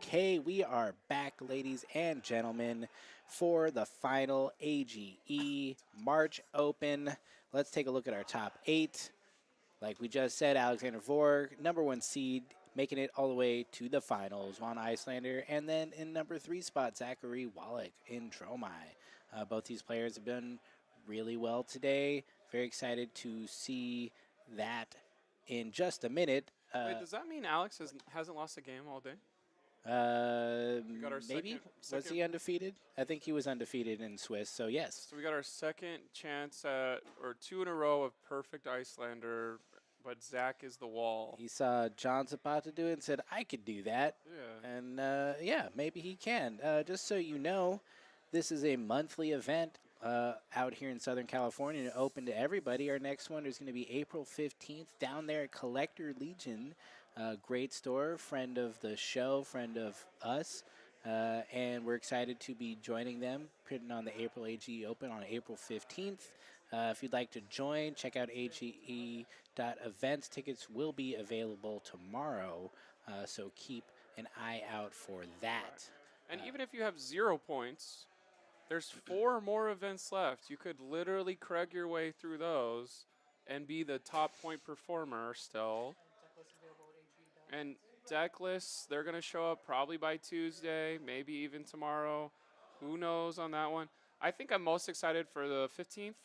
Okay, we are back, ladies and gentlemen, for the final AGE March Open. Let's take a look at our top 8. Like we just said, Alexander Vore, #1 seed, making it all the way to the finals, Von Iyslander, and then in #3 spot, Zachary, Wallach in Dromai. Both these players have done really well today. Very excited to see that in just a minute. Wait, does that mean Alex hasn't lost a game all day? We got our Maybe. second, Was he undefeated? I think he was undefeated in Swiss, so yes. So we got our second chance at, or 2 in a row of perfect Iyslander, but Zach is the wall. He saw John Zapata do it and said, I could do that. Yeah. And yeah, maybe he can. Just so you know, this is a monthly event out here in Southern California, open to everybody. Our next one is going to be April 15th down there at Collector Legion. Great store, friend of the show, friend of us. And we're excited to be joining them, putting on the April AGE Open on April 15th. If you'd like to join, check out age.events. Tickets will be available tomorrow, so keep an eye out for that. And even if you have 0 points, there's 4 more events left. You could literally Craig your way through those and be the top point performer still. And deck lists, they're going to show up probably by Tuesday, maybe even tomorrow. Who knows on that one? I think I'm most excited for the 15th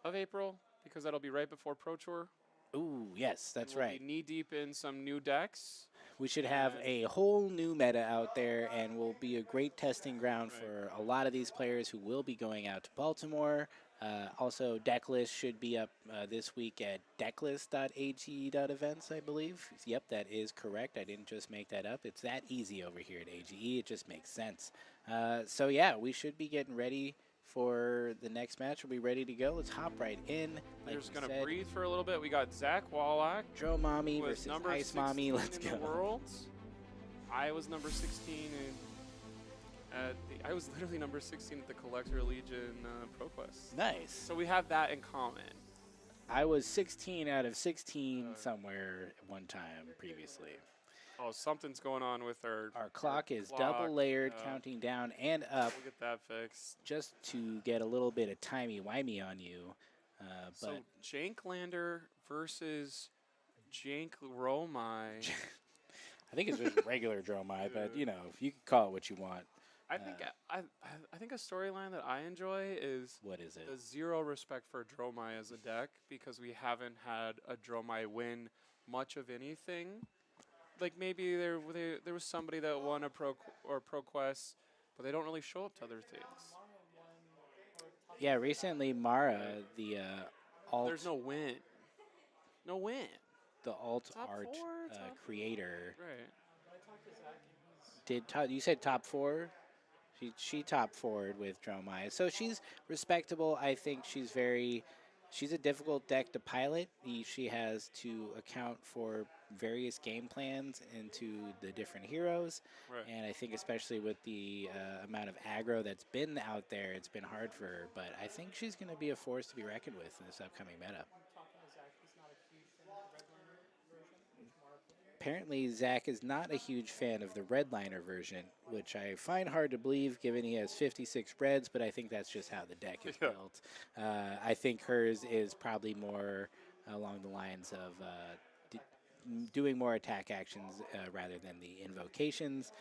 of April because that'll be right before Pro Tour. Ooh, yes, that's We'll right. be knee deep in some new decks. We should have a whole new meta out there and will be a great testing ground for a lot of these players who will be going out to Baltimore. Also, decklist should be up this week at decklists.age.events, I believe. Yep, that is correct. I didn't just make that up. It's that easy over here at AGE. It just makes sense. So yeah, we should be getting ready for the next match. We'll be ready to go. Let's hop right in. We're just going to breathe for a little bit. We got Zach Wallach. Dromai versus Ice Mommy. Let's go. Worlds. I was number 16 I was literally number 16 at the Collector Legion ProQuest. Nice. So we have that in common. I was 16 out of 16 somewhere one time previously. Oh, something's going on with our clock is double layered, counting down and up. We'll get that fixed. Just to get a little bit of timey-wimey on you. So Iyslander versus Dromai. I think it's just regular Dromai, but you know, you can call it what you want. I think a storyline that I enjoy is what is it? The 0 respect for Dromai as a deck because we haven't had a Dromai win much of anything. Like maybe there was somebody that won a ProQuest, but they don't really show up to other things. Yeah, recently Mara, the alt. There's no win. No win. The alt top art 4, creator. Right. You said top 4? She top 4'd with Dromai. So she's respectable. I think she's a difficult deck to pilot. She has to account for various game plans into the different heroes. Right. And I think especially with the amount of aggro that's been out there, it's been hard for her. But I think she's going to be a force to be reckoned with in this upcoming meta. Apparently, Zach is not a huge fan of the redliner version, which I find hard to believe given he has 56 reds, but I think that's just how the deck is built. I think hers is probably more along the lines of doing more attack actions rather than the invocations,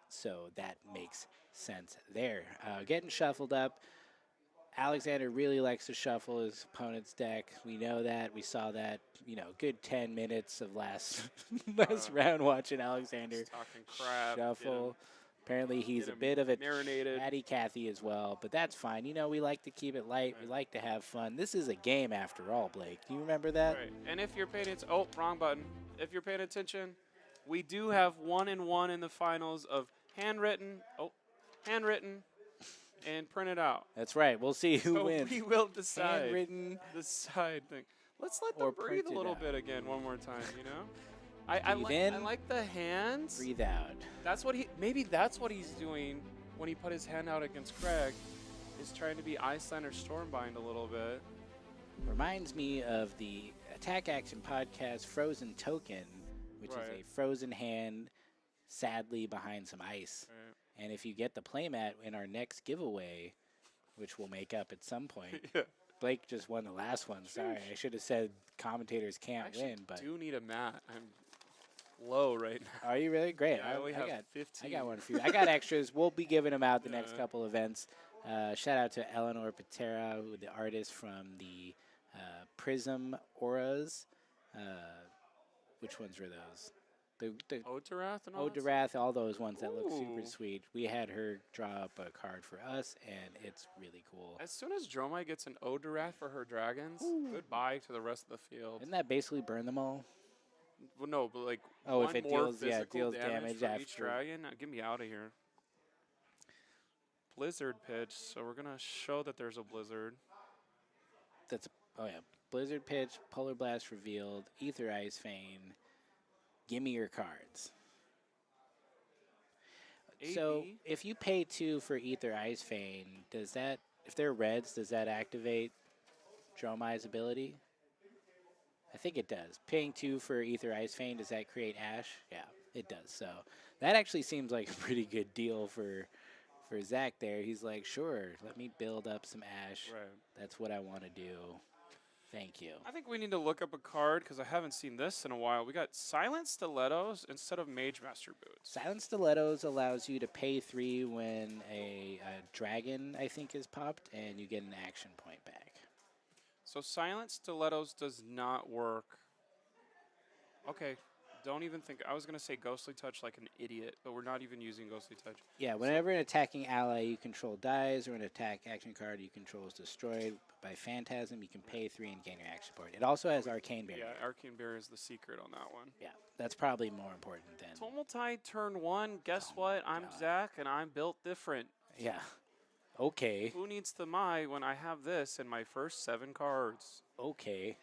so that makes sense there. Getting shuffled up. Alexander really likes to shuffle his opponent's deck. We know that. We saw that, good 10 minutes of last round watching Alexander shuffle. Apparently he's a bit of a chatty Cathy as well, but that's fine. We like to keep it light. We like to have fun. This is a game after all, Blake. Do you remember that? Right. And if you're paying attention, oh, wrong button. If you're paying attention, we do have 1-1 in the finals of handwritten, and print it out. That's right. We'll see who wins. We will decide. Handwritten. Decide thing. Let's let them breathe a little bit again one more time, I like the hands. Breathe out. Maybe that's what he's doing when he put his hand out against Craig, is trying to be Iyslander Stormbind a little bit. Reminds me of the Attack Action Podcast Frozen Token, which is a frozen hand sadly behind some ice. Right. And if you get the playmat in our next giveaway, which we'll make up at some point, Yeah. Blake just won the last one. Sorry, I should have said commentators I can't actually win, but do need a mat. I'm low right now. are you really great? Yeah, I only have 15. I got one for you. I got extras. We'll be giving them out the next Yeah. couple events. Shout out to Eleanor Patera, who the artist from the Prism Auras. Which ones were those? The Otarath and all that Odarath, all those ones that look super Ooh. sweet. We had her draw up a card for us, and it's really cool. As soon as Dromai gets an Odarath for her dragons, goodbye to the rest of the field. Isn't that basically burn them all? Well, no, but like Oh, one if it more deals, yeah, it physical deals damage damage from each after. dragon. Get me out of here. Blizzard pitch. So we're gonna show that there's a blizzard. Oh yeah, Blizzard Pitch, Polar Blast revealed, Ether Ice Fane. Give me your cards. So AB. if you pay 2 for Ether Ice Fane, does that, if they're reds, does that activate Dromai's ability? I think it does. Paying 2 for Ether Ice Fane, does that create Ash? Yeah, it does. So that actually seems like a pretty good deal for Zach there. He's like, sure, let me build up some Ash. Right. That's what I want to do. Thank you. I think we need to look up a card because I haven't seen this in a while. We got Silent Stilettos instead of Mage Master Boots. Silent Stilettos allows you to pay 3 when a dragon, I think, is popped, and you get an action point back. So Silent Stilettos does not work. Okay, don't even think. I was going to say Ghostly Touch like an idiot, but we're not even using Ghostly Touch. Yeah, whenever an attacking ally you control dies or an attack action card you control is destroyed by Phantasm, you can pay 3 and gain your action point. It also has Arcane Barrier. Yeah, Arcane Barrier is the secret on that one. Yeah, that's probably more important than... Tumultide turn 1. Guess what? I'm God. Zach, and I'm built different. Yeah. Okay. Who needs the Mai when I have this in my first 7 cards? Okay.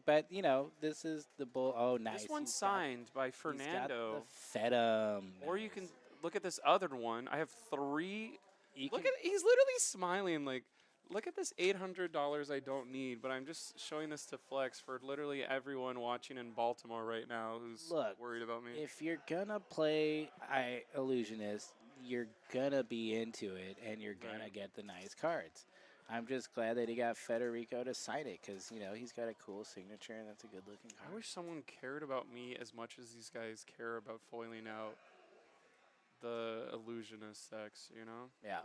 But, you know, this is the bull... Oh, nice. This one's He's signed by He's Fernando. got the Fedum. Or you can look at this other one. I have 3. You Look can- at he's literally smiling like, look at this $800 I don't need, but I'm just showing this to flex for literally everyone watching in Baltimore right now who's Look, worried about me. If you're gonna play Illusionist, you're gonna be into it, and you're gonna Right. get the nice cards. I'm just glad that he got Federico to sign it, because, you know, he's got a cool signature, and that's a good-looking card. I wish someone cared about me as much as these guys care about foiling out the illusionist decks, you know? Yeah.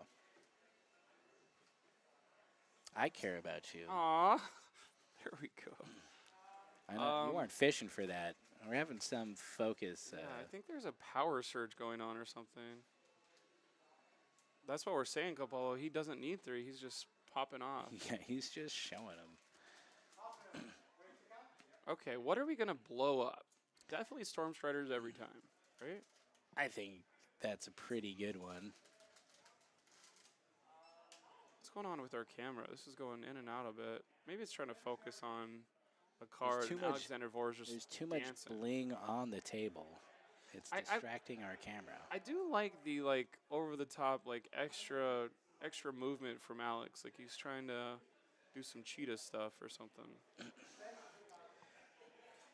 I care about you. Aw. There we go. I know you weren't fishing for that. We're having some focus. Yeah, I think there's a power surge going on or something. That's what we're saying, Capolo. He doesn't need 3. He's just popping off. Yeah, he's just showing them. Okay, what are we going to blow up? Definitely Storm Striders every time, right? I think that's a pretty good one. What's going on with our camera? This is going in and out a bit. Maybe it's trying to focus on a card. too And much- Alexander Vore's just There's too much dancing. bling on the table. It's I- distracting our camera. I do like the over the top extra movement from Alex. Like he's trying to do some cheetah stuff or something.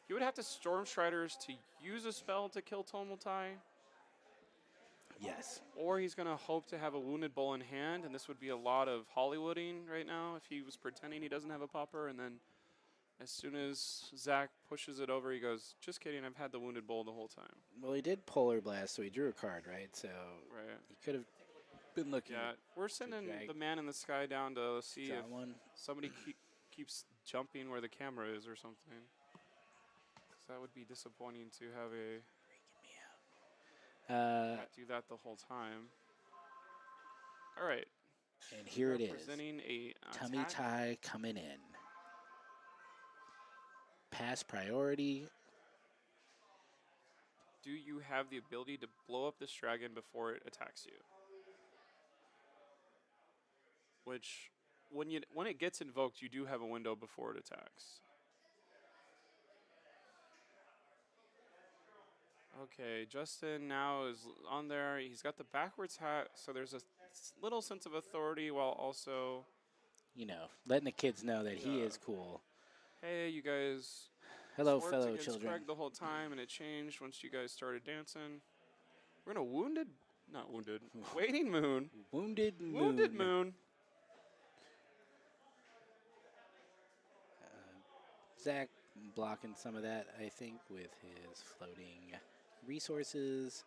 He would have to Storm Striders to use a spell to kill Tumultai, Yes. or he's gonna hope to have a Wounded Bull in hand, and this would be a lot of Hollywooding right now if he was pretending he doesn't have a popper, and then as soon as Zach pushes it over, he goes, "Just kidding, I've had the Wounded Bull the whole time." Well, he did Polar Blast, so he drew a card, right? So Right. he could have been looking Yeah, we're sending drag- the man in the sky down to see draw if one. somebody keeps jumping where the camera is or something. 'Cause that would be disappointing to have a do that the whole time. All right. And here it is. Representing a Tummy attack. tie coming in. Pass priority. Do you have the ability to blow up this dragon before it attacks you? Which, when it gets invoked, you do have a window before it attacks. Okay, Justin now is on there. He's got the backwards hat, so there's a little sense of authority while also, You know, letting the kids know that he Yeah. is cool. hey, you guys Hello, worked fellow against children. Craig the whole time, and it changed once you guys started dancing. We're gonna not wounded, waiting moon, Wounded Moon. wounded moon. Zach blocking some of that, I think, with his floating resources.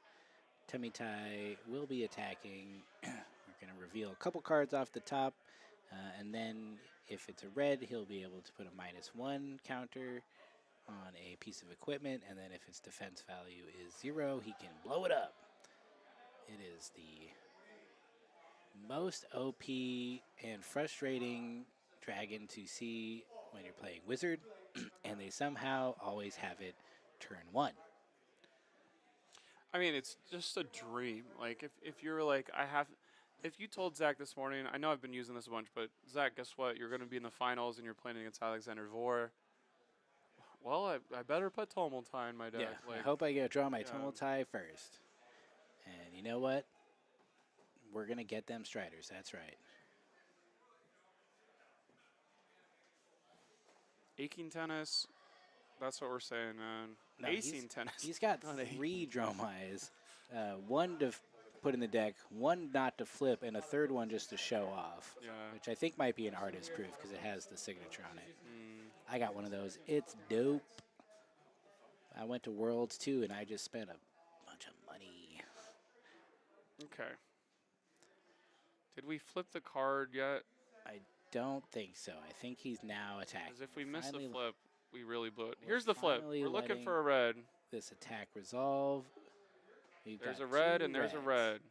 Tummy Tai will be attacking. We're going to reveal a couple cards off the top, and then if it's a red, he'll be able to put a -1 counter on a piece of equipment, and then if its defense value is 0, he can blow it up. It is the most OP and frustrating dragon to see when you're playing Wizard, and they somehow always have it turn 1. I mean, it's just a dream. Like, if you're like, if you told Zach this morning, I know I've been using this a bunch, but Zach, guess what? You're going to be in the finals and you're playing against Iyslander Vore. Well, I better put Tumultai in my deck. Yeah, Like, I hope I get to draw my yeah. Tumultai first. And you know what? We're going to get them Striders. That's right. Aching tennis. That's what we're saying, man. No, Acing tennis. He's got Not a- 3 Dromais. One to put in the deck, one not to flip, and a third one just to show off. Yeah. Which I think might be an artist proof because it has the signature on it. I got one of those. It's dope. I went to Worlds too, and I just spent a bunch of money. Okay. Did we flip the card yet? I don't think so. I think he's now attacking. Because if we miss the Finally flip, we really blew it. we're Here's the flip. finally We're looking letting for a red. this attack resolve. We've There's got a red 2 and there's a reds. red.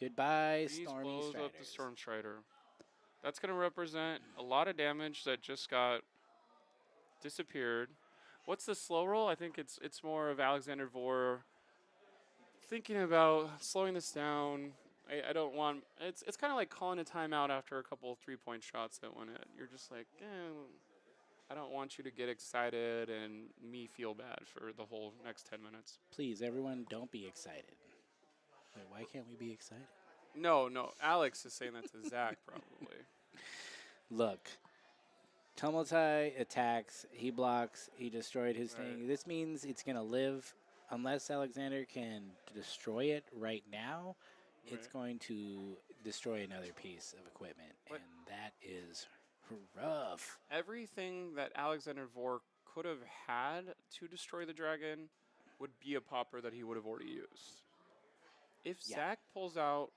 Goodbye, These Stormy blows Striders. up the Storm Strider. That's going to represent a lot of damage that just got disappeared. What's the slow roll? I think it's more of Iyslander Vore thinking about slowing this down. I don't want. It's kind of like calling a timeout after a couple of 3-point shots that went in. You're just like, I don't want you to get excited and me feel bad for the whole next 10 minutes. Please, everyone, don't be excited. Wait, why can't we be excited? No, Alex is saying that to Zach probably. Look, Tumultai attacks, he blocks, he destroyed his Right. thing. This means it's going to live unless Alexander can destroy it right now. It's Right. going to destroy another piece of equipment, What? and that is rough. Everything that Iyslander Vore could have had to destroy the dragon would be a popper that he would have already used. If Yeah. Zach pulls out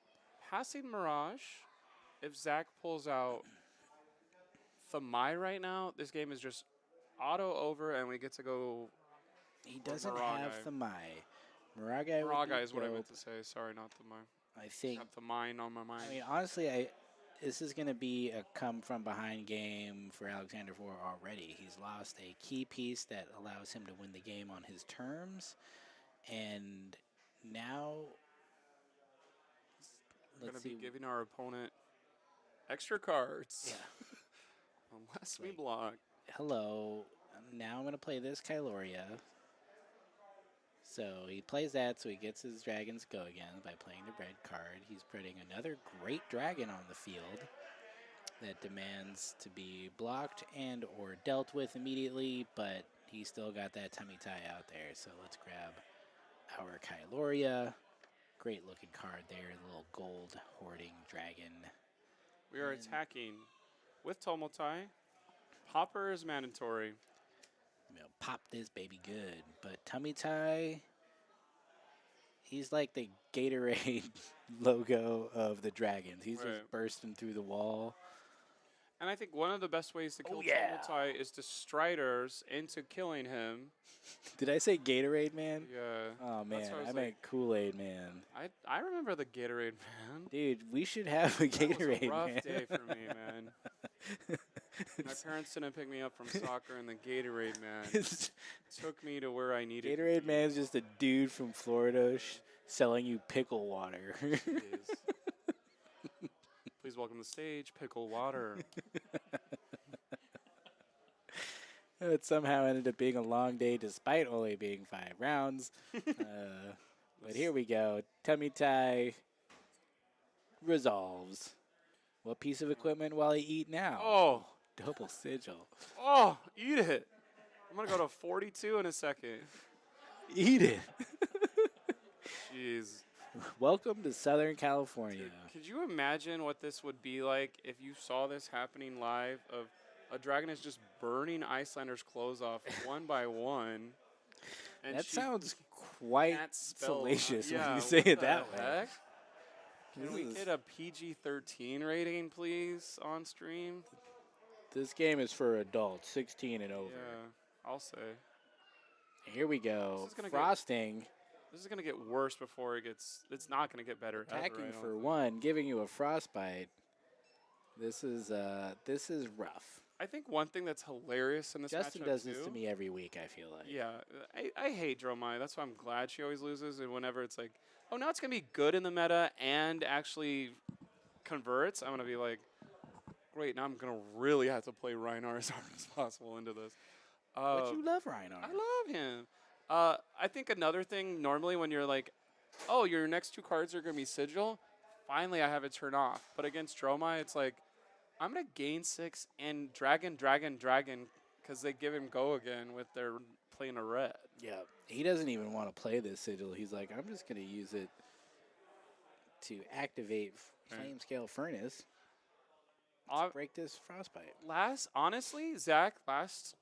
Passing Mirage, if Zach pulls out Thamai right now, this game is just auto over and we get to go. He Or doesn't Miragai. have Thamai. Miragai would Miragai be is what I meant dope. to say. Sorry, not Thamai. I think. Got Thamai on my mind. I mean, honestly, this is going to be a come from behind game for Alexander Vore already. He's lost a key piece that allows him to win the game on his terms, and now We're let's going to see. be giving our opponent extra cards. Yeah. Unless we Like- block. Hello. Now I'm going to play this Kyloria. So he plays that, so he gets his dragons go again by playing the red card. He's putting another great dragon on the field that demands to be blocked and or dealt with immediately, but he's still got that tummy tie out there. So let's grab our Kyloria. Great looking card there, the little gold hoarding dragon. We are And- attacking with Tumultai. Popper is mandatory. You know, pop this baby good. But tummy tie, he's like the Gatorade logo of the dragons. He's Right. just bursting through the wall. And I think one of the best ways to kill yeah. Tumultai is to Striders into killing him. Did I say Gatorade Man? Yeah. Oh man, That's what I was I meant Kool-Aid Man. I remember the Gatorade man. Dude, we should have a That was Gatorade a rough Man. day for me, man. My parents didn't pick me up from soccer, and the Gatorade man It's- took me to where I needed to Gatorade be. Man's just a dude from Florida selling you pickle water. Jeez. Please welcome to the stage, Pickle Water. It somehow ended up being a long day despite only being 5 rounds. But here we go. Tummy tie resolves. What piece of equipment will he eat now? Oh, Double sigil. oh, eat it. I'm going to go to 42 in a second. Eat it. Jeez. Welcome to Southern California. Dude, could you imagine what this would be like if you saw this happening live? Of a dragon is just burning Icelander's clothes off one by one, and That she sounds quite can't spell. salacious when Yeah, you say what it the that way. heck? This Can we is- get a PG-13 rating, please, on stream? This game is for adults, 16 and over. Yeah, I'll say. Here we go. This is gonna Frosting, This is gonna get worse before it gets. It's not gonna get better. attacking ever, I don't for think. 1, giving you a frostbite. This is rough. I think one thing that's hilarious in this Justin matchup does too. this to me every week, I feel like. Yeah, I hate Dromai. That's why I'm glad she always loses. And whenever it's like, oh, now it's going to be good in the meta and actually converts, I'm going to be like, great, now I'm going to really have to play Reinar as hard as possible into this. But you love Reinar. I love him. I think another thing, normally when you're like, oh, your next 2 cards are going to be Sigil, finally I have it turn off. But against Dromai, it's like, I'm going to gain 6 and dragon, because they give him go again with their playing a red. Yeah, he doesn't even want to play this sigil. He's like, I'm just going to use it to activate Flame Scale Furnace. Let's break this frostbite. Honestly, Zach, last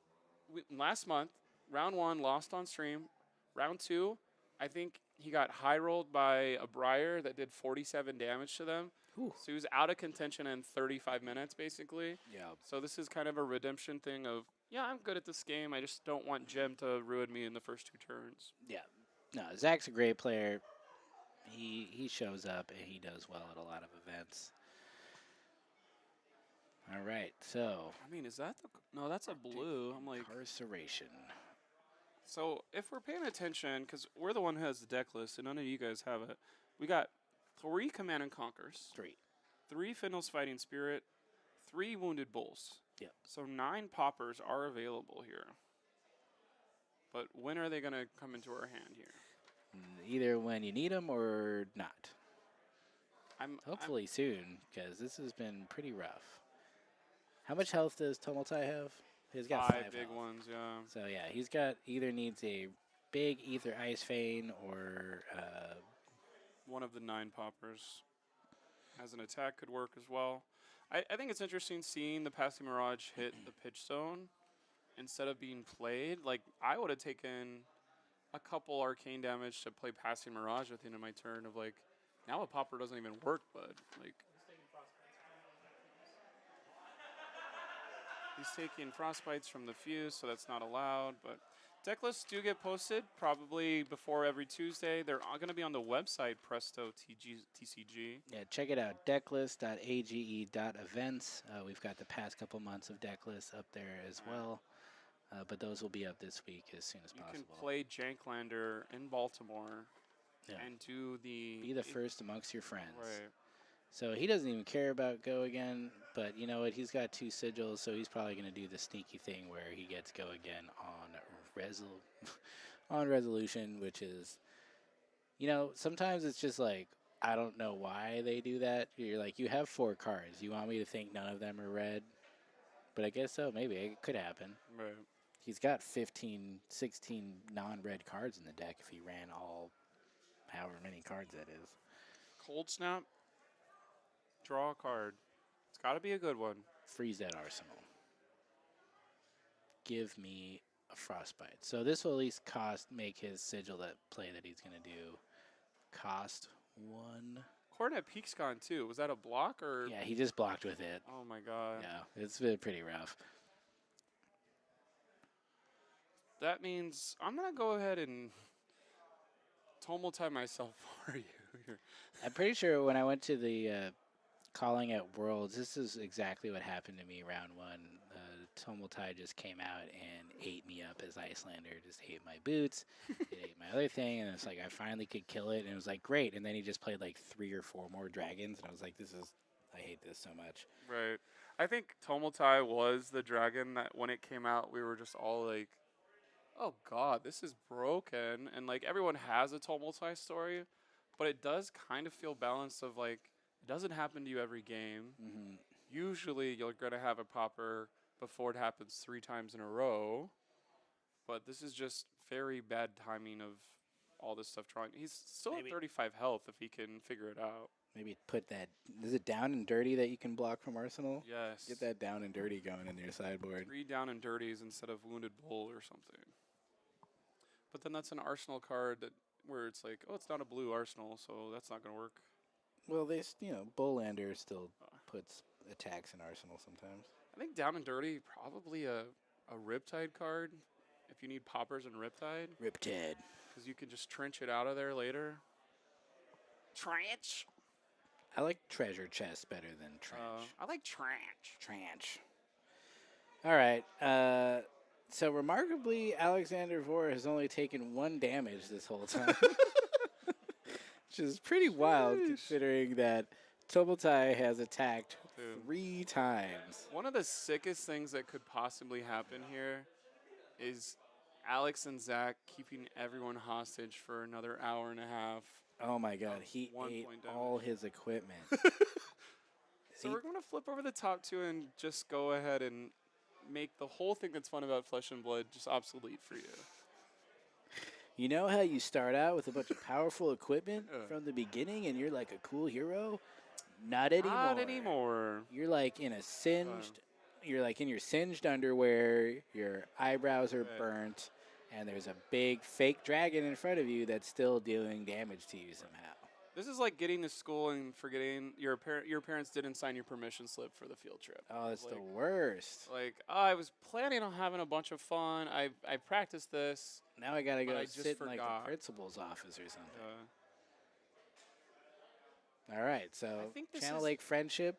month, round 1 lost on stream. Round 2, I think he got high rolled by a Briar that did 47 damage to them. Ooh. So he was out of contention in 35 minutes, basically. Yeah. So this is kind of a redemption thing of, yeah, I'm good at this game. I just don't want Gem to ruin me in the first 2 turns. Yeah. No, Zach's a great player. He shows up and he does well at a lot of events. All right, so. I mean, is that no, that's a blue. I'm like. Incarceration. So if we're paying attention, because we're the one who has the deck list and none of you guys have it, we got 3 Command and Conquers. 3 Findle's Fighting Spirit. 3 Wounded Bulls. Yep. So 9 Poppers are available here. But when are they going to come into our hand here? Either when you need them or not. Hopefully soon, because this has been pretty rough. How much health does Tumultai have? He's got 5 big health. ones, yeah. So yeah, he's got either needs a big Ether Ice Fane or one of the 9 Poppers. As an attack could work as well. I think it's interesting seeing the Passing Mirage hit the pitch zone instead of being played. Like, I would have taken a couple arcane damage to play Passing Mirage at the end of my turn of like, now a Popper doesn't even work, bud. Like, he's taking Frostbites from the Fuse, so that's not allowed, but deck lists do get posted probably before every Tuesday. They're going to be on the website, Presto TCG. yeah, check it out, decklists.age.events. We've got the past couple months of deck lists up there as well, but those will be up this week as soon as possible. You can play Janklander in Baltimore and be the first amongst your friends. Right. So he doesn't even care about go again, but you know what? He's got 2 sigils, so he's probably going to do the sneaky thing where he gets go again on on resolution, which is, you know, sometimes it's just like, I don't know why they do that. You're like, you have 4 cards. You want me to think none of them are red? But I guess so. Maybe it could happen. Right. He's got 15, 16 non-red cards in the deck if he ran all however many cards that is. Cold Snap. Draw a card. It's got to be a good one. Freeze that arsenal. Give me a Frostbite. So this will at least make his sigil that play that he's going to do cost 1. Coronet Peak's gone too. Was that a block or? Yeah, he just blocked with it. Oh my god. Yeah, it's been pretty rough. That means I'm going to go ahead and Tumultai myself for you here. I'm pretty sure when I went to the calling at Worlds, this is exactly what happened to me round 1. Tumultai just came out and ate me up as Iyslander. Just ate my boots. It ate my other thing, and it's like I finally could kill it, and it was like great. And then he just played like 3 or 4 more dragons, and I was like, I hate this so much. Right. I think Tumultai was the dragon that when it came out, we were just all like, oh god, this is broken. And like everyone has a Tumultai story, but it does kind of feel balanced of like, it doesn't happen to you every game. Mm-hmm. Usually you're going to have a popper before it happens 3 times in a row. But this is just very bad timing of all this stuff drawing. He's still Maybe- at 35 health if he can figure it out. Maybe put that. Is it down and dirty that you can block from Arsenal? Yes. Get that down and dirty going in your sideboard. 3 down and dirties instead of wounded bull or something. But then that's an Arsenal card that where it's like, oh, it's not a blue Arsenal, so that's not going to work. Well, Bullander still puts attacks in Arsenal sometimes. I think down and dirty, probably a Riptide card if you need poppers and Riptide. Riptide. Because you can just trench it out of there later. Trench? I like treasure chest better than trench. I like trench. Trench. All right. So remarkably, Alexander Vore has only taken 1 damage this whole time. Which is pretty wild considering that Tumultai has attacked 3 times. One of the sickest things that could possibly happen here is Alex and Zach keeping everyone hostage for another hour and a half. Oh my god, he ate all his equipment. So we're going to flip over the top 2 and just go ahead and make the whole thing that's fun about Flesh and Blood just obsolete for you. You know how you start out with a bunch of powerful equipment from the beginning and you're like a cool hero? Not anymore. Not anymore. You're like in a singed, you're like in your singed underwear, your eyebrows are burnt, and there's a big fake dragon in front of you that's still doing damage to you somehow. This is like getting to school and forgetting your parents didn't sign your permission slip for the field trip. Oh, it's the worst. Like, oh, I was planning on having a bunch of fun. I practiced this. Now I gotta go I sit just in like forgot. the principal's office or something. All right, so I think this Channel is- Lake Friendship,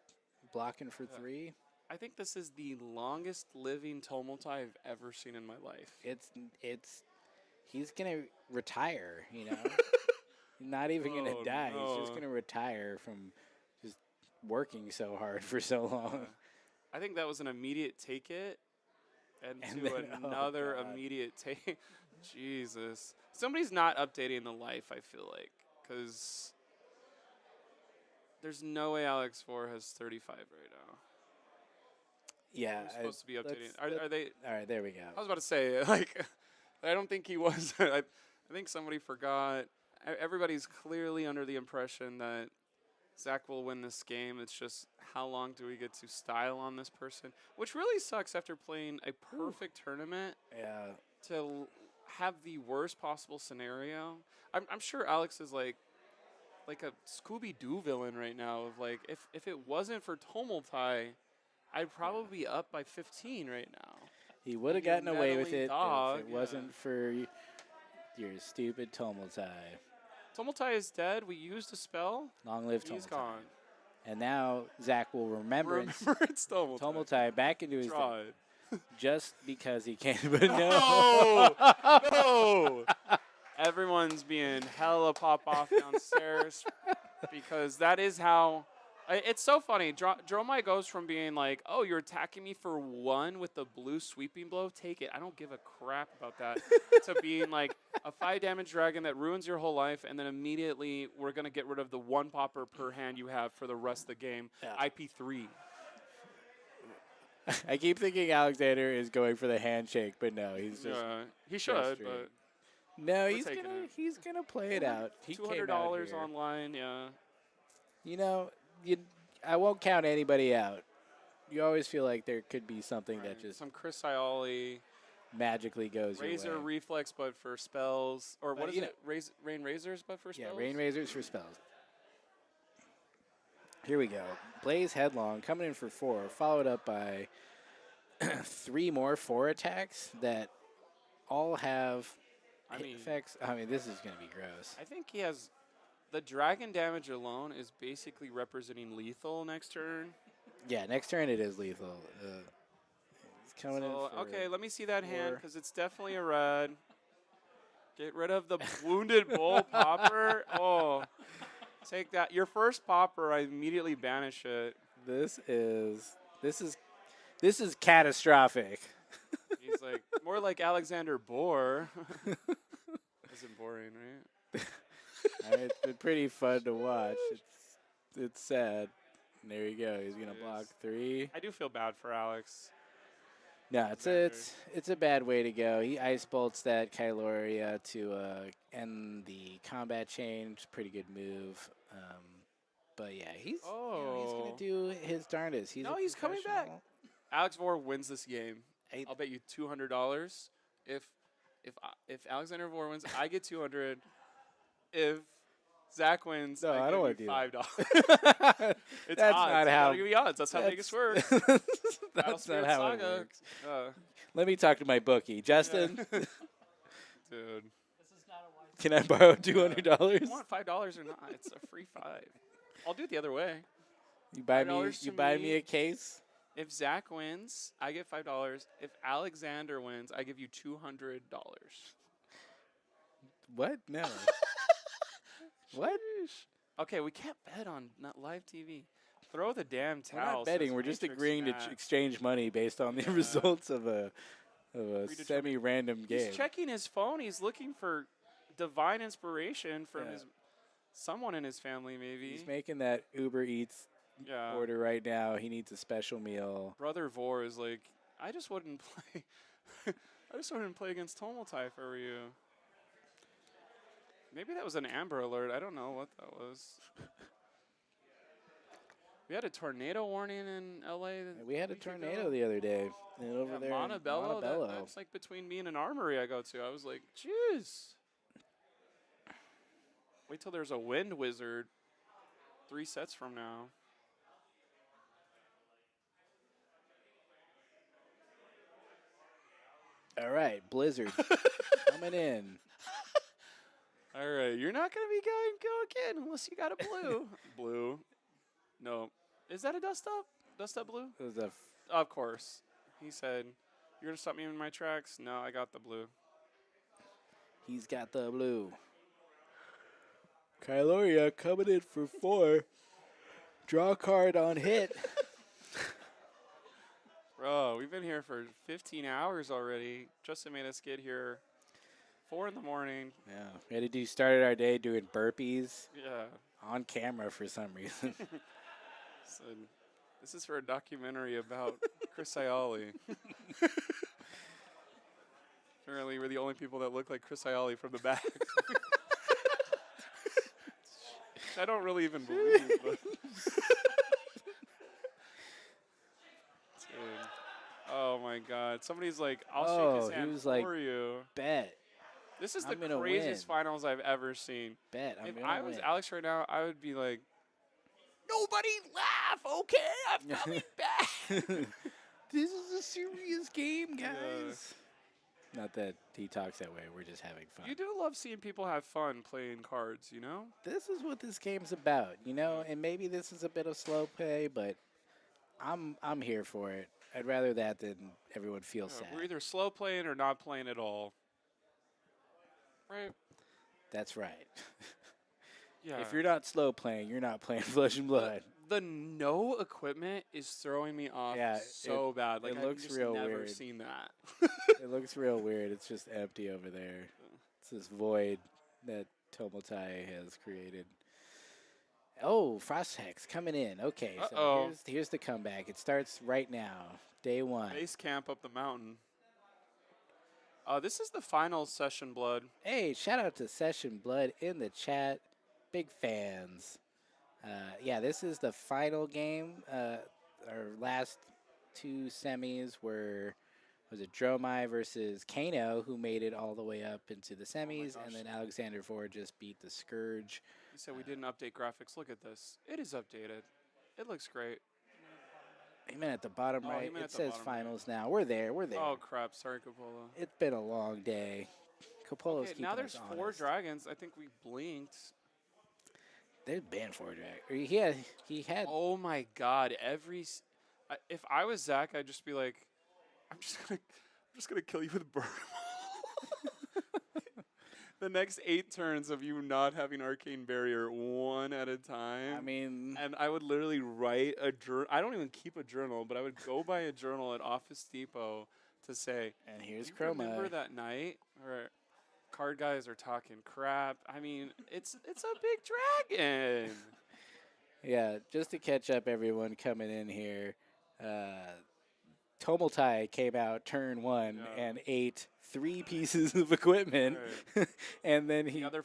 blocking for 3. I think this is the longest living Tumultai I've ever seen in my life. He's gonna retire, you know. He's not even gonna Oh, die. He's no. just gonna retire from just working so hard for so long. I think that was an immediate take it, and And to then- oh, another God. immediate take. Jesus, somebody's not updating the life. I feel like because there's no way Alex Vore has 35 right now. Yeah, They're supposed to be updating. let's- Are they? all right, there we go. I was about to say, like, I don't think he was. I think somebody forgot. Everybody's clearly under the impression that Zach will win this game. It's just how long do we get to style on this person, which really sucks after playing a perfect tournament Yeah, to have the worst possible scenario. I'm sure Alex is like a Scooby-Doo villain right now of like, if it wasn't for Tumultai, I'd probably be up by 15 right now. he would have You gotten away with meddling it dog, if it yeah. wasn't for your stupid Tumultai. Tumultai is dead. We used a spell. Long live He's Tumultai. gone. And now Zach will remember It's Tumultai. Tumultai back into his Tried. deck just because he can. But no. No! No! Everyone's being hella pop off downstairs because that is how. It's so funny. Dromai goes from being like, oh, you're attacking me for 1 with the blue sweeping blow? Take it. I don't give a crap about that. To being like a 5 damage dragon that ruins your whole life, and then immediately we're going to get rid of the 1 popper per hand you have for the rest of the game. Yeah. IP3. I keep thinking Alexander is going for the handshake, but no, he's just He should, frustrated. but no, we're he's taking gonna it. he's gonna play it out. He came $200 out here. online, yeah. You know, I won't count anybody out. You always feel like there could be something that just Some Chris Ioli, magically goes Razor your way. Reflex, but for spells, or But what is you it? Rain Razors, but for Yeah, spells. Rain Razors for spells. Here we go. Blaze Headlong coming in for 4, followed up by 3 more 4 attacks that all have I hit mean- effects. I mean, this is going to be gross. I think he has the dragon damage alone is basically representing lethal next turn. Yeah, next turn it is lethal. It's coming in So, for okay, let me see that hand 4. because it's definitely a red. Get rid of the wounded bull popper. Oh, take that. Your first popper, I immediately banish it. This is catastrophic. He's like more like Alexander Vore. Isn't boring, right? I mean, it's been pretty fun to watch. It's sad. And there you go. He's gonna It block is. 3. I do feel bad for Alex. No, Alexander. it's a bad way to go. He ice bolts that Kyloria to end the combat chain. It's a pretty good move. But yeah, he's he's gonna Oh. do his darndest. He's No, a he's coming back. professional. Alex Vore wins this game. I, I'll bet you $200. If Alexander Vore wins, I get 200. If Zach wins, No, I I give don't you wanna do $5. that. It's That's odds. not You how. gotta give me odds. That's how That's, Vegas works. that's Battle not Spirit how it Saga. works. Uh, Let me talk to my bookie, Justin. yeah. Dude. Can I borrow You $200? want $5 or not? It's a free 5. I'll do it the other way. You buy me. $5 You to buy me. me a case. If Zach wins, I get $5. If Alexander wins, I give you $200. What? No. What? Okay, we can't bet on not live TV. Throw the damn We're towel. not betting. says We're just Matrix agreeing to Matt. exchange money based on the Yeah. results of a Predetermined. semi-random game. He's checking his phone. He's looking for divine inspiration from Yeah. his someone in his family, maybe. He's making that Uber Eats Yeah. order right now. He needs a special meal. Brother Vore is like, I just wouldn't play. I just wouldn't play against Tomotai if I were you. Maybe that was an Amber Alert. I don't know what that was. We had a tornado warning in LA. We had a week ago. tornado the other day over Yeah, there. in Montebello. Montebello. That's like between me and an armory I go to. I was like, jeez. Wait till there's a wind wizard 3 sets from now. All right, Blizzard coming in. All right, you're not gonna be go again unless you got a blue. Blue. No. Is that a dust up? Dust up blue? It was a Of course. He said, "You're gonna stop me in my tracks." No, I got the blue. He's got the blue. Kyloria coming in for 4. Draw a card on hit. Bro, we've been here for 15 hours already. Justin made us get here 4 in the morning. Yeah, we had to started our day doing burpees Yeah. on camera for some reason. So, this is for a documentary about Chris Iali. Apparently, we're the only people that look like Chris Iali from the back. I don't really even believe, but. Dude. Oh my God! Somebody's like, "I'll shake his he hand was for like, you." Bet, This is I'm the gonna craziest win. finals I've ever seen. bet. I'm If gonna I was win. Alex right now, I would be like, "Nobody laugh, okay? I'm coming back." This is a serious game, Yeah. guys. Not that he talks that way. We're just having fun. You do love seeing people have fun playing cards, you know? This is what this game's about, you know. And maybe this is a bit of slow play, but I'm here for it. I'd rather that than everyone feel sad. We're either slow playing or not playing at all. Right? That's right. Yeah. If you're not slow playing, you're not playing Flesh and Blood. The no equipment is throwing me off Yeah, so bad. Like it I've looks just real never weird. seen that. It looks real weird. It's just empty over there. It's this void that Tomotai has created. Oh, Frost Hex coming in. Okay, Uh-oh. so here's the comeback. It starts right now, day 1. Base camp up the mountain. This is the final session, Blood. Hey, shout out to Session Blood in the chat. Big fans. Yeah, this is the final game. Our last 2 semis was it Dromai versus Kano, who made it all the way up into the semis, gosh. and then Alexander Vore just beat the Scourge. You said we didn't update graphics. Look at this. It is updated. It looks great. He meant at the bottom Oh, he right. meant It at the says bottom right. finals now. We're there. We're there. Oh crap! Sorry, Coppola. It's been a long day. Coppola's Okay, keeping now us there's 4 honest. dragons. I think we blinked. There's been 4 dragons. He had. Oh my God! If I was Zach, I'd just be like, I'm just gonna kill you with burn. The next 8 turns of you not having arcane barrier, 1 at a time. I mean, And I would literally write a journal. I don't even keep a journal, but I would go buy a journal at Office Depot to say, and here's "Do you remember Chroma. that night where card guys are talking crap?" I mean, it's a big dragon. Yeah, just to catch up, everyone coming in here. Tomultai came out turn 1 Yeah. and ate 3 pieces of equipment, and then he The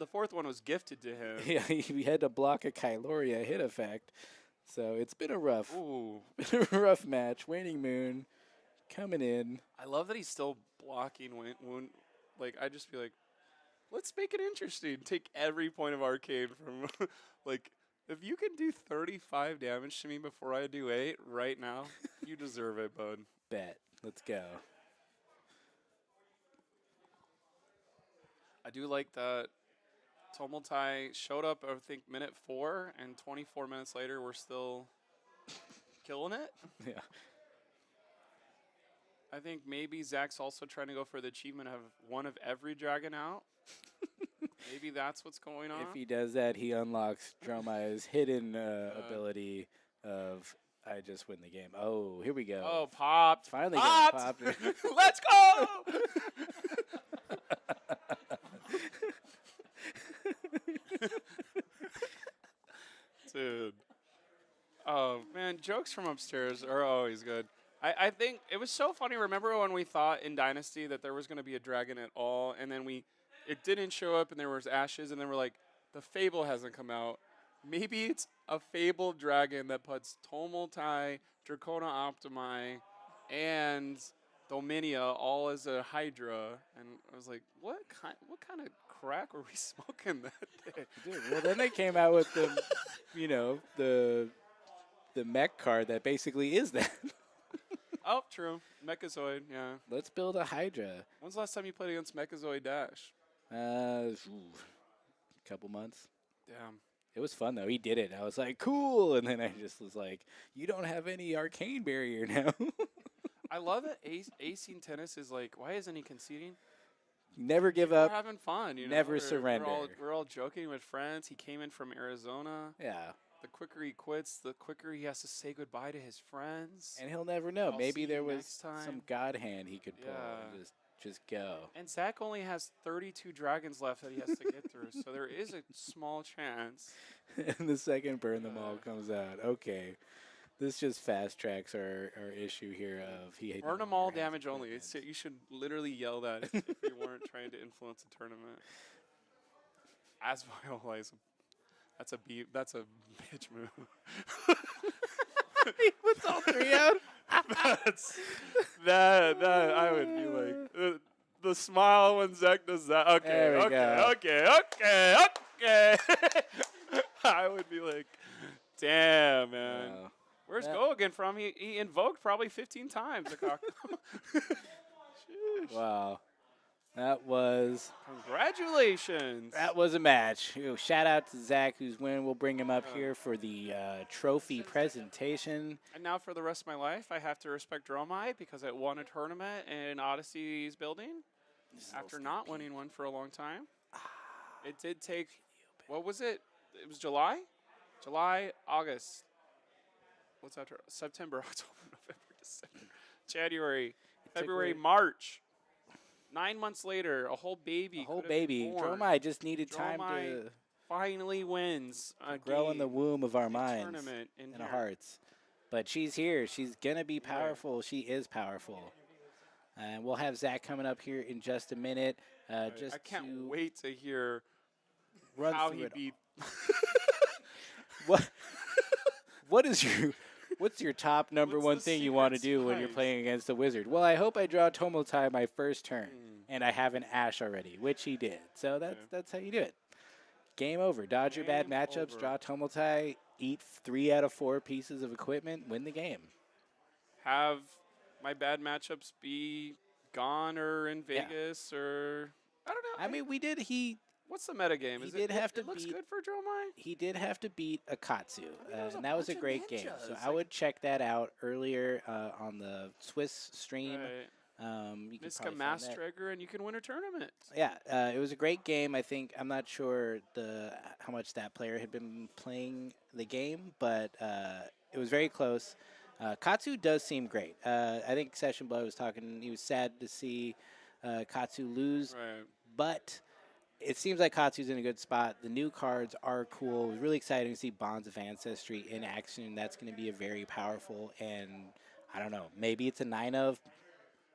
fourth one was gifted to him. yeah, he had to block a Kyloria hit effect. So it's been a rough, Ooh. been a rough match. Waning Moon coming in. I love that he's still blocking when like I just be like, let's make it interesting. Take every point of arcade from like if you can do 35 damage to me before I do 8 right now, you deserve it, bud. Bet. Let's go. I do like that Tomultai showed up I think minute 4 and 24 minutes later we're still killing it. Yeah. I think maybe Zach's also trying to go for the achievement of one of every dragon out. Maybe that's what's going on. If he does that, he unlocks Dromai's hidden ability of I just win the game. Oh, here we go. Oh, popped. Finally popped. got popped. Let's go! Dude. Oh, man, jokes from upstairs are always good. I think it was so funny. Remember when we thought in Dynasty that there was going to be a dragon at all, and then it didn't show up, and there was ashes, and then we're like, the Fable hasn't come out. Maybe it's a Fable dragon that puts Tomultai, Dracona Optimi, and Dominia all as a Hydra, and I was like, what kind of crack were we smoking that day? Dude, well, then they came out with the, the mech card that basically is that. Oh, true. Mechazoid, yeah. Let's build a Hydra. When's the last time you played against Mechazoid Dash? A couple months. Damn. It was fun though. He did it. I was like, cool. And then I just was like, you don't have any arcane barrier now. I love that Acing Tennis is like, why isn't he conceding? Never give We're up. having fun, Never We're surrender. We're all joking with friends. He came in from Arizona. Yeah. The quicker he quits, the quicker he has to say goodbye to his friends. And he'll never know. I'll Maybe see there you was next time. some god hand he could pull Yeah. and just go. And Zach only has 32 dragons left that he has to get through, so there is a small chance. And the second burn them all comes out. Okay. This just fast tracks our issue here of he Burn them all damage only. You should literally yell that if you weren't trying to influence a tournament. As Violize, that's a bitch move. He puts all 3 out. that I would be like the smile when Zach does that. Okay. I would be like, damn, man. Wow. Where's Gogan from? He invoked probably 15 times. Wow. That was Congratulations. a match. Shout out to Zach who's winning. We'll bring him up here for the trophy presentation. And now for the rest of my life, I have to respect Dromai because it won a tournament in Odyssey's building after not winning one for a long time. It did take, what was it? It was July, August. What's after? September, October, November, December, January, February, March. 9 months later, a whole baby. Dromai just needed time to finally wins a grow in the womb of our minds tournament and our hearts. But she's here. She's going to be powerful. She is powerful. And we'll have Zach coming up here in just a minute. I can't wait to hear run how through he it. beat. What's your top number What's one the thing you want to secret do when you're spice? playing against the wizard? Well, I hope I draw Tomultai my first turn, and I have an Ash already, which he did. So that's how you do it. Game over. Dodge your bad Game matchups, over. draw Tomultai, eat 3 out of 4 pieces of equipment, win the game. Have my bad matchups be gone or in Vegas or I don't know. I mean, we did. What's the metagame? He Is did it, have to it looks beat- good for Dromai? He did have to beat Akatsu, there was a and that was a bunch of great game. So ninjas, I would check that out earlier on the Swiss stream. Right. You can Miska probably find Mass that. Trigger and you can win a tournament. Yeah, it was a great game. I think I'm not sure how much that player had been playing the game, but it was very close. Katsu does seem great. I think Session Blood was talking. He was sad to see Katsu lose, Right. but it seems like Katsu's in a good spot. The new cards are cool. It was really exciting to see Bonds of Ancestry in action. That's going to be a very powerful and I don't know. Maybe it's a 9 of.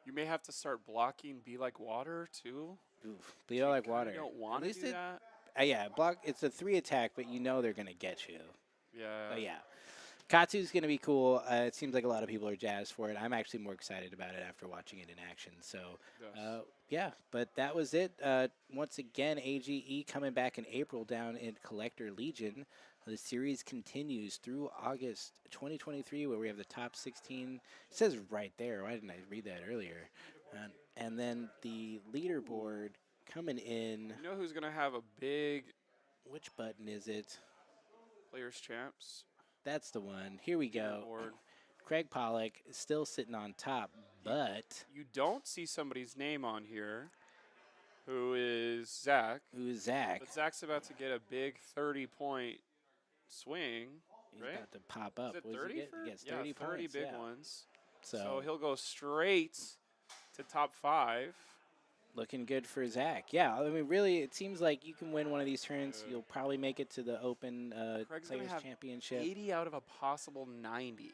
You may have to start blocking Be Like Water, too. Oof, bleed out like Kinda water. don't At want to least do it. that. Yeah, block. It's a 3 attack, but you know they're gonna get you. Yeah. But yeah, Katsu's going to be cool. It seems like a lot of people are jazzed for it. I'm actually more excited about it after watching it in action. So, Yes. yeah, but that was it. Once again, AGE coming back in April down in Collector Legion. The series continues through August 2023, where we have the top 16. It says right there. Why didn't I read that earlier? And then the leaderboard coming in. You know who's going to have a big Which button is it? Players Champs That's the one. Here we go. leaderboard? Craig Pollock is still sitting on top, but You don't see somebody's name on here, who is Zach. who's Zach? But Zach's about to get a big 30-point swing. He's right? about to pop up. Is it What does 30 he get? for? He gets Yeah, 30 30 points. big Yeah. ones. So, So he'll go straight to top 5. looking good for Zach. Yeah, I mean, really, it seems like you can win one of these tournaments. Yeah. You'll probably make it to the Open Craig's gonna Players have Championship. 80 out of a possible 90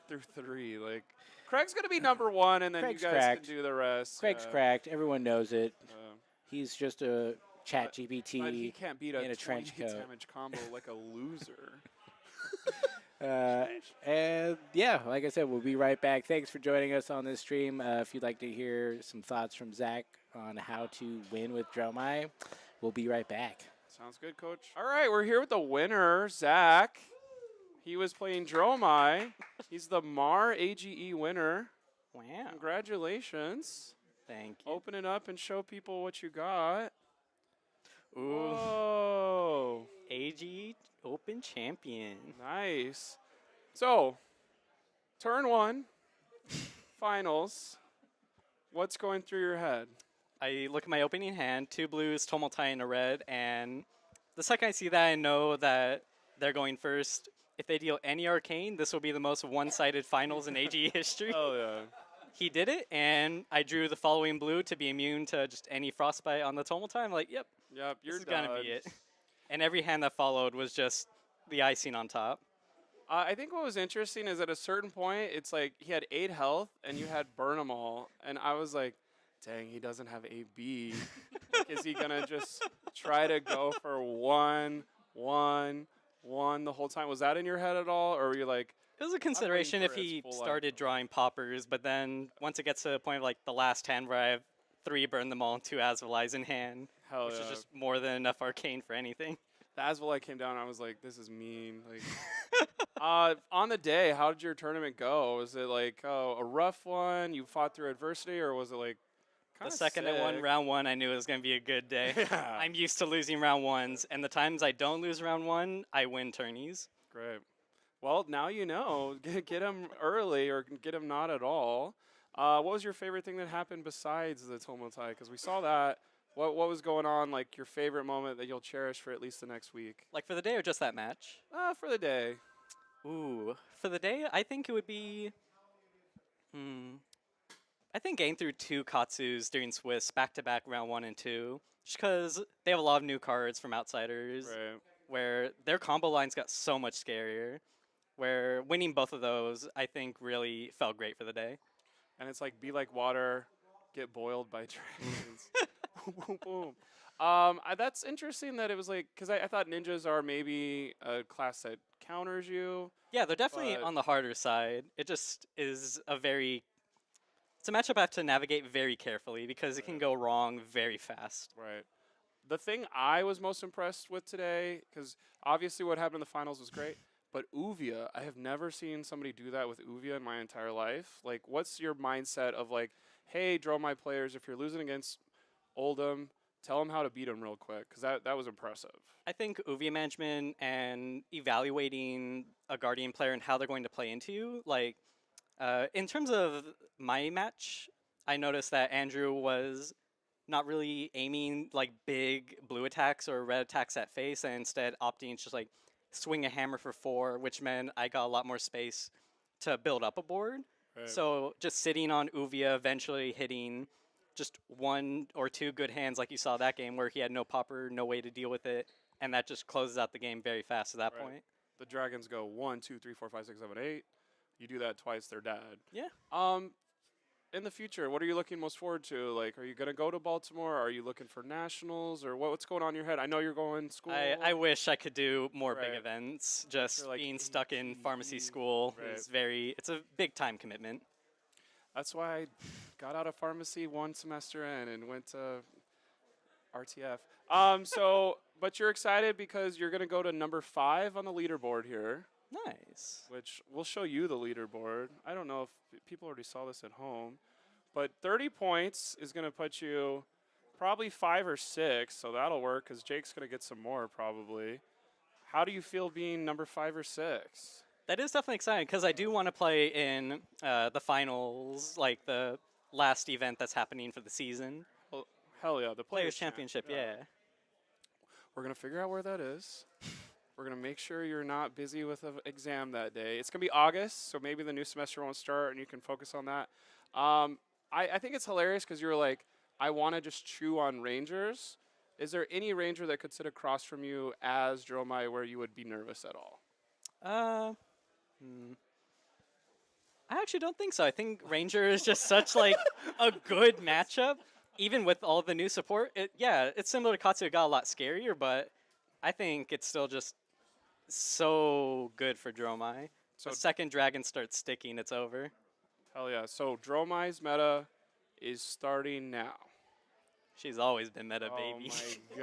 through 3. Like, Craig's going to be number 1, and then Craig's you guys cracked. can do the rest. Craig's yeah. cracked. Everyone knows it. Uh, He's just a chat but he GPT. can't beat in a a trench 28 coat. damage combo like a loser. And yeah, like I said, we'll be right back. Thanks for joining us on this stream. If you'd like to hear some thoughts from Zach on how to win with Dromai, we'll be right back. Sounds good, Coach. All right, we're here with the winner, Zach. He was playing Dromai. He's the Mar AGE winner. Wow. Congratulations. Thank you. Open it up and show people what you got. Ooh. Whoa. AG Open Champion. Nice. So, turn 1, finals. What's going through your head? I look at my opening hand, 2 blues, Tumultai, and a red, and the second I see that, I know that they're going first. If they deal any arcane, this will be the most one-sided finals in AG history. Oh, yeah. He did it, and I drew the following blue to be immune to just any frostbite on the Tumultai. I'm like, yep, Yep, this you're is gonna done. be it. And every hand that followed was just the icing on top. I think what was interesting is at a certain point, it's like he had 8 health and you had burn 'em all. And I was like, dang, he doesn't have AB. Like, is he going to just try to go for 1, 1, 1 the whole time? Was that in your head at all? Or were you like, It was a consideration if for its he full started life. drawing poppers, but then once it gets to the point of like the last hand where I have 3 burn them all and 2 Asvalize in hand, hell which yeah. is just more than enough arcane for anything. The Asvalite came down and I was like, this is mean. Like, on the day, how did your tournament go? Was it like a rough one? You fought through adversity, or was it like The kind of second I won round 1, I knew it was going to be a good day. Yeah. I'm used to losing round 1s, and the times I don't lose round 1, I win tourneys. Great. Well, now you know. Get him early or get him not at all. What was your favorite thing that happened besides the Tumultai? Because we saw that. What was going on, like your favorite moment that you'll cherish for at least the next week? Like for the day or just that match? For the day. Ooh, for the day, I think it would be. I think getting through 2 Katsus during Swiss back to back round 1 and 2, just because they have a lot of new cards from outsiders, Right. where their combo lines got so much scarier. Where winning both of those, I think, really felt great for the day. And it's like be like water, get boiled by dragons. Boom, boom, boom. That's interesting that it was like, because I thought ninjas are maybe a class that counters you. Yeah, they're definitely But- on the harder side. It just is it's a matchup I have to navigate very carefully because it can go wrong very fast. Right. The thing I was most impressed with today, because obviously what happened in the finals was great, but Uvia, I have never seen somebody do that with Uvia in my entire life. Like, what's your mindset of like, hey, Dromai players, if you're losing against Oldham, tell them how to beat them real quick, because that was impressive. I think Uvia management and evaluating a Guardian player and how they're going to play into you, like, in terms of my match, I noticed that Andrew was not really aiming like big blue attacks or red attacks at face, and instead opting to just like swing a hammer for 4, which meant I got a lot more space to build up a board. Right. So just sitting on Uvia, eventually hitting just 1 or 2 good hands, like you saw that game where he had no popper, no way to deal with it, and that just closes out the game very fast at that Right. point. The dragons go 1, 2, 3, 4, 5, 6, 7, 8. you do that twice, they're dead. Yeah. In the future, what are you looking most forward to? Like, are you gonna go to Baltimore? Are you looking for nationals, or what's going on in your head? I know you're going to school. I wish I could do more big Right. events. Just like being stuck in pharmacy AG, school right. is it's a big time commitment. That's why I got out of pharmacy one semester in and went to RTF. But you're excited because you're gonna go to number 5 on the leaderboard here, Nice. which we'll show you the leaderboard. I don't know if people already saw this at home, but 30 points is gonna put you probably 5 or 6, so that'll work because Jake's gonna get some more probably. How do you feel being number 5 or 6? That is definitely exciting because I do want to play in the finals, like the last event that's happening for the season. Well, hell yeah, the Players Championship, yeah. We're going to figure out where that is. We're going to make sure you're not busy with an exam that day. It's going to be August, so maybe the new semester won't start and you can focus on that. I think it's hilarious because you're like, I want to just chew on Rangers. Is there any Ranger that could sit across from you as Dromai where you would be nervous at all? I actually don't think so. I think Ranger is just such like a good matchup, even with all the new support. It's similar to Katsu. It got a lot scarier, but I think it's still just so good for Dromai. So the second dragon starts sticking, it's over. Hell yeah. So Dromai's meta is starting now. She's always been meta, baby.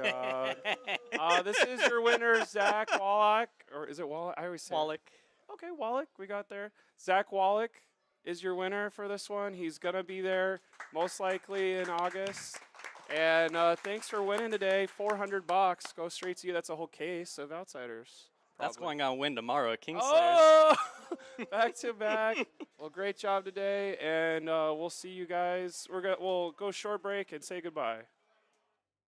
Oh my god. This is your winner, Zach Wallach. Or is it Wallach? I always say Wallach. Okay, Wallach, we got there. Zach Wallach is your winner for this one. He's going to be there most likely in August. And thanks for winning today. $400. Go straight to you. That's a whole case of Outsiders. That's probably. going on win tomorrow at Kingslayers. Oh! Back to back. Well, great job today. And we'll see you guys. We'll go short break and say goodbye.